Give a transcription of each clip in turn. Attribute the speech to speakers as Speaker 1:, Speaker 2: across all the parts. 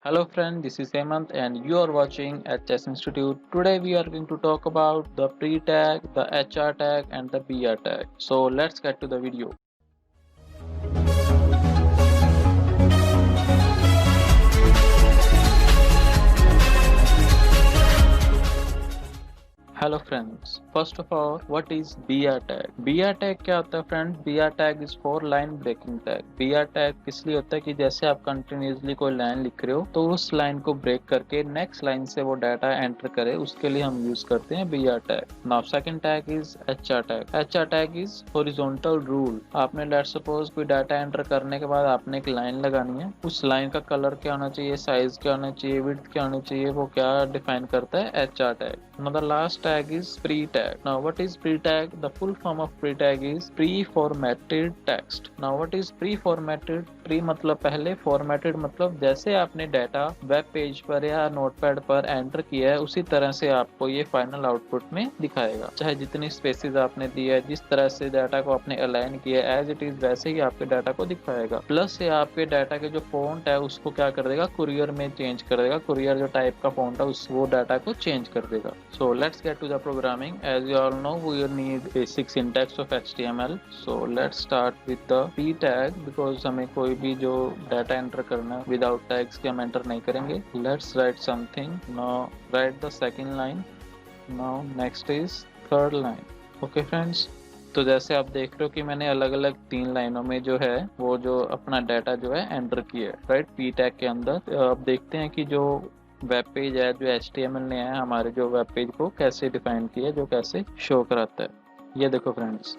Speaker 1: Hello friend, this is Hemant and you are watching HSInstitute. Today we are going to talk about the pre-tag, the HR tag and the BR tag. So let's get to the video. Hello friends, first of all what is BR tag? BR tag क्या होता है friends? BR tag is for line breaking tag. BR tag किस लिए होता है कि जैसे आप कंटिन्यूसली कोई लाइन लिख रहे हो तो उस लाइन को ब्रेक करके नेक्स्ट लाइन से वो डाटा एंटर करे, उसके लिए हम यूज करते हैं BR tag. Now second tag is HR tag. HR tag is horizontal rule. आपने लेट सपोज कोई डाटा एंटर करने के बाद आपने एक लाइन लगानी है, उस लाइन का कलर क्या होना चाहिए, साइज क्या होना चाहिए, विड्थ क्या होनी चाहिए, वो क्या डिफाइन करता है? HR tag. Now the last tag is pre-tag. Now what is pre-tag? The full form of pre-tag is preformatted text. Now what is preformatted? Pre मतलब पहले, formatted मतलब जैसे आपने डाटा वेब पेज पर या नोटपैड पर एंटर किया है उसी तरह से आपको ये फाइनल आउटपुट में दिखाएगा। चाहे जितनी स्पेसेस आपने दी है, जिस तरह से डाटा को आपने अलाइन किया है एज इट इज वैसे ही आपके डाटा को दिखाएगा। प्लस ये आपके डाटा के जो फॉन्ट है उसको क्या कर देगा? कुरियर में चेंज कर देगा। कुरियर जो टाइप का फॉन्ट है उस वो डाटा को चेंज कर देगा। So let's get to the programming. As you all know, we need basic syntax of HTML. So let's start with the p tag because हमें कोई भी जो डाटा एंटर करना है विदाउट टैग्स के हम एंटर नहीं करेंगे। Let's write something. Now write the second line. Now next is third line. Okay friends. तो जैसे आप देख रहे हो कि मैंने अलग अलग 3 लाइनों में जो है वो जो अपना डाटा जो है एंटर किया है, राइट, पी टैग के अंदर। अब देखते हैं कि जो वेब पेज है, जो HTML ने है हमारे जो वेब पेज को कैसे डिफाइन किया, जो कैसे शो कराता है। ये देखो friends,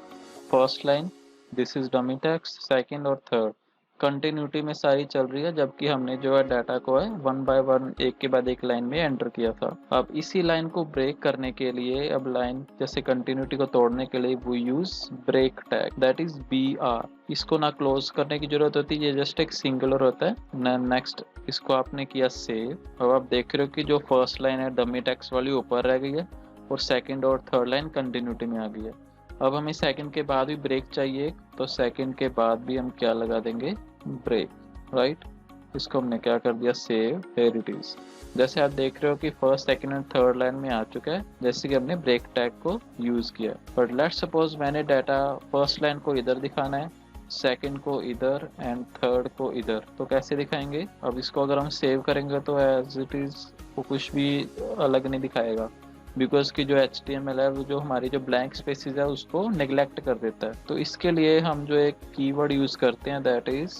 Speaker 1: first line this is dummy text, second और थर्ड कंटिन्यूटी में सारी चल रही है, जबकि हमने जो है डाटा को है वन बाय वन एक के बाद एक लाइन में एंटर किया था। अब इसी लाइन को ब्रेक करने के लिए, अब लाइन जैसे कंटिन्यूटी को तोड़ने के लिए we use break tag, that is BR। इसको ना क्लोज करने की जरूरत होती है, ये जस्ट एक सिंगुलर होता है ना। नेक्स्ट इसको आपने किया सेव। अब आप देख रहे हो कि जो फर्स्ट लाइन है डमी टेक्स्ट वाली ऊपर रह गई है और सेकंड और थर्ड लाइन कंटिन्यूटी में आ गई है। अब हमें सेकंड के बाद भी ब्रेक चाहिए, तो सेकंड के बाद भी हम क्या लगा देंगे? Break, right. इसको हमने क्या कर दिया? सेव। Here it is. जैसे आप देख रहे हो कि first second and third line में आ चुका है, जैसे कि हमने ब्रेक टैग को यूज किया। बट लेट्स सपोज मैंने डाटा फर्स्ट लाइन को इधर दिखाना है, सेकंड को इधर एंड थर्ड को इधर, तो कैसे दिखाएंगे? अब इसको अगर हम सेव करेंगे तो एज इट इज वो कुछ भी अलग नहीं दिखाएगा, बिकॉज की जो HTML है वो जो हमारी जो ब्लैंक स्पेसेस है उसको नेग्लेक्ट कर देता है। तो इसके लिए हम जो एक कीवर्ड यूज करते हैं that is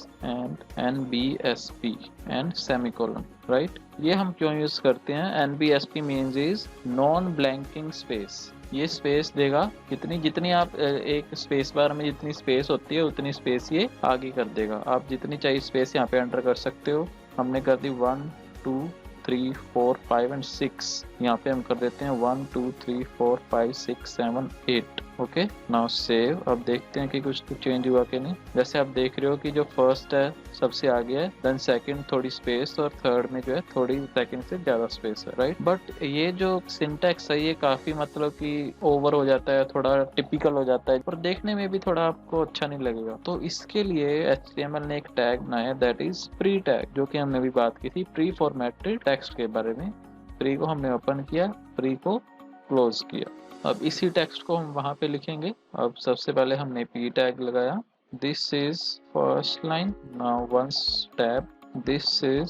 Speaker 1: NBSP and semicolon, right. ये हम क्यों यूज करते हैं? NBSP means is non blanking space. ये स्पेस देगा कितनी, जितनी आप एक स्पेस बार में जितनी स्पेस होती है उतनी स्पेस ये आगे कर देगा। आप जितनी चाहिए स्पेस यहाँ पे एंटर कर सकते हो। हमने कर दी 1 2 3 4 5 एंड 6, यहाँ पे हम कर देते हैं 1 2 3 4 5 6 7 8। Okay, now save. अब देखते हैं कि कुछ तो चेंज हुआ कि नहीं। जैसे आप देख रहे हो कि जो फर्स्ट है सबसे आगे है, देन सेकंड थोड़ी स्पेस और थर्ड में जो है थोड़ी सेकंड से ज्यादा स्पेस है, राइट। बट ये जो सिंटैक्स है ये काफी मतलब कि ओवर हो जाता है, थोड़ा टिपिकल हो जाता है और देखने में भी थोड़ा आपको अच्छा नहीं लगेगा। तो इसके लिए HTML ने एक टैग बनाया दैट इज प्री टैग, जो कि हमने अभी बात की थी प्री फॉर्मेटेड टेक्स्ट के बारे में। प्री को हमने ओपन किया, प्री को क्लोज किया। अब इसी टेक्स्ट को हम वहां पे लिखेंगे। अब सबसे पहले हमने पी टैग लगाया, this is first line, now one tab, this is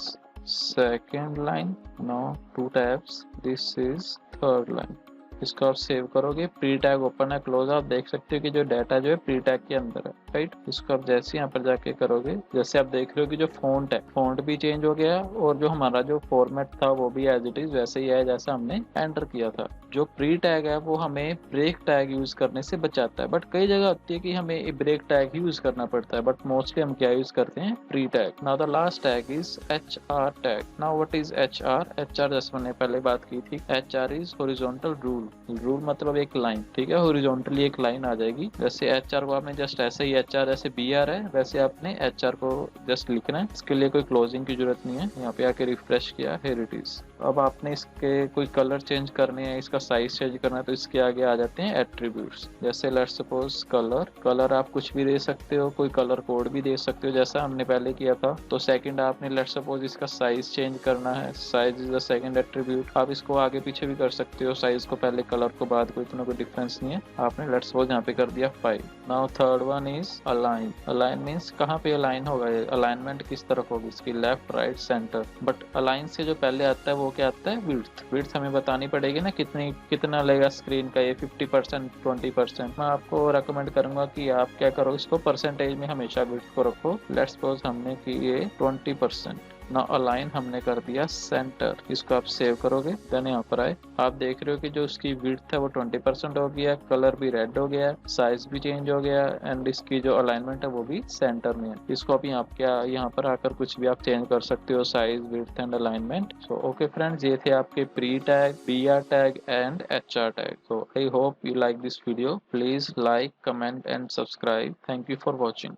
Speaker 1: second line, now 2 tabs, this is third line. इसको आप सेव करोगे, प्री टैग ओपन है, क्लोज, आप देख सकते हो कि जो डाटा जो है प्री टैग के अंदर है, राइट। इसको आप जैसे यहाँ पर जाके करोगे, जैसे आप देख रहे हो कि जो फॉन्ट है, फॉन्ट भी चेंज हो गया और जो हमारा जो फॉर्मेट था वो भी एज इट इज वैसे ही है जैसा हमने एंटर किया था। जो प्री टैग है वो हमें ब्रेक टैग यूज करने से बचाता है, बट कई जगह होती है कि हमें ब्रेक टैग यूज करना पड़ता है, बट मोस्टली हम क्या यूज करते हैं? Pre tag. Now the last tag is HR tag. Now what is HR? HR जैसे मैंने पहले बात की थी, HR is horizontal rule. Rule मतलब एक लाइन, ठीक है, हॉरिजॉन्टली एक लाइन आ जाएगी। जैसे HR को आपने जस्ट ऐसे ही HR जैसे BR है वैसे आपने HR को जस्ट लिखना है। इसके लिए कोई क्लोजिंग की जरूरत नहीं है। यहाँ पे आके रिफ्रेश किया, हियर इट इज। अब आपने इसके कोई कलर चेंज करने हैं, इसका साइज चेंज करना है, तो इसके आगे आ जाते हैं एट्रीब्यूट्स। जैसे लेट्स सपोज कलर आप कुछ भी दे सकते हो, कोई कलर कोड भी दे सकते हो जैसा हमने पहले किया था। तो सेकंड आपने लेट्स सपोज इसका साइज चेंज करना है, size is the second attribute. आप इसको आगे पीछे भी कर सकते हो, साइज को पहले कलर को बाद को, इतना कोई डिफरेंस नहीं है। आपने लेट्स सपोज यहाँ पे कर दिया 5। Now third one is align. Align means कहाँ पे अलाइन होगा, ये अलाइनमेंट किस तरफ होगी इसकी, left right centre. But align से जो पहले आता है वो क्या आता है, विड्थ। विड्थ हमें बतानी पड़ेगी ना कितना लेगा स्क्रीन का, ये 50% 20%। मैं आपको रेकमेंड करूंगा कि आप क्या करो, इसको परसेंटेज में हमेशा विड्थ को रखो। लेट्स सपोज हमने की ये 20%। ना अलाइन हमने कर दिया सेंटर। इसको आप सेव करोगे, देन यहाँ पर आए, आप देख रहे हो कि जो उसकी विड्थ है वो 20% हो गया, कलर भी रेड हो गया, साइज भी चेंज हो गया, एंड इसकी जो अलाइनमेंट है वो भी सेंटर में है। इसको आप यहाँ पर आकर कुछ भी आप चेंज कर सकते हो, size, width and alignment. So okay friends, ये थे आपके pre tag, BR tag and HR tag. So I hope you like this video. Please like, comment and subscribe. Thank you for watching.